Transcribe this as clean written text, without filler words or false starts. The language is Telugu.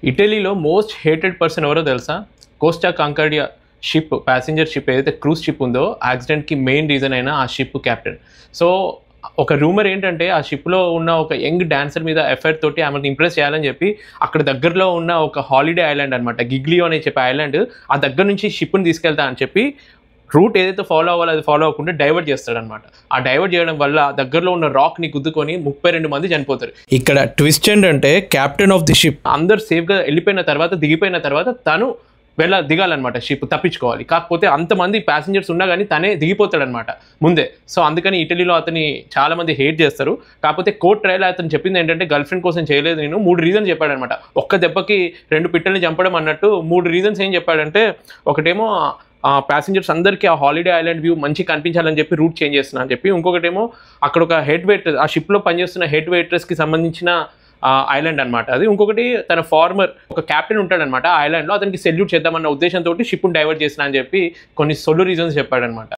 ఇటలీలో మోస్ట్ హేటెడ్ పర్సన్ ఎవరో తెలుసా? కోస్టా కాంకార్డియా షిప్, ప్యాసింజర్ షిప్ ఏదైతే క్రూజ్ షిప్ ఉందో, యాక్సిడెంట్కి మెయిన్ రీజన్ అయిన ఆ షిప్ కెప్టెన్. సో ఒక రూమర్ ఏంటంటే ఆ షిప్లో ఉన్న ఒక యంగ్ డాన్సర్ మీద ఎఫైర్ తోటి ఆమెను ఇంప్రెస్ చేయాలని చెప్పి అక్కడ దగ్గరలో ఉన్న ఒక హాలిడే ఐలాండ్ అనమాట, గిగ్లియో అని చెప్పే ఐలాండ్, ఆ దగ్గర నుంచి షిప్ని తీసుకెళ్తా అని చెప్పి రూట్ ఏదైతే ఫాలో అవ్వాలో అది ఫాలో అవ్వకుండా డైవర్ట్ చేస్తాడనమాట. ఆ డైవర్ట్ చేయడం వల్ల దగ్గరలో ఉన్న రాక్ని గుద్దుకొని 32 మంది చనిపోతారు. ఇక్కడ ట్విస్ట్ ఏంటంటే కెప్టెన్ ఆఫ్ ది షిప్ అందరు సేఫ్గా వెళ్ళిపోయిన తర్వాత, దిగిపోయిన తర్వాత తను దిగాలన్నమాట, షిప్ తప్పించుకోవాలి. కాకపోతే అంతమంది ప్యాసింజర్స్ ఉన్నా కానీ తనే దిగిపోతాడనమాట ముందే. సో అందుకని ఇటలీలో అతని చాలా మంది హేట్ చేస్తారు. కాకపోతే కోర్ట్ ట్రయల్ అతను చెప్పింది ఏంటంటే గర్ల్ ఫ్రెండ్ కోసం చేయలేదు, నేను 3 రీజన్స్ చెప్పాడనమాట. ఒక్క దెబ్బకి 2 పిట్టల్ని చంపడం అన్నట్టు 3 రీజన్స్ ఏం చెప్పాడంటే, ఒకటేమో ప్యాసింజర్స్ అందరికీ ఆ హాలిడే ఐలాండ్ వ్యూ మంచి కనిపించాలని చెప్పి రూట్ చేంజ్ చేస్తున్నా అని చెప్పి, ఇంకొకటేమో అక్కడ ఒక హెడ్ వెయిటర్, ఆ షిప్లో పనిచేస్తున్న హెడ్ వెయిట్రెస్కి సంబంధించిన ఐలాండ్ అనమాట అది. ఇంకొకటి తన ఫార్మర్ ఒక కెప్టెన్ ఉంటాడనమాట ఆ ఐలాండ్లో, అతనికి సెల్యూట్ చేద్దామన్న ఉద్దేశంతో షిప్ను డైవర్ట్ చేసిన అని చెప్పి కొన్ని సొల్లు రీజన్స్ చెప్పాడనమాట.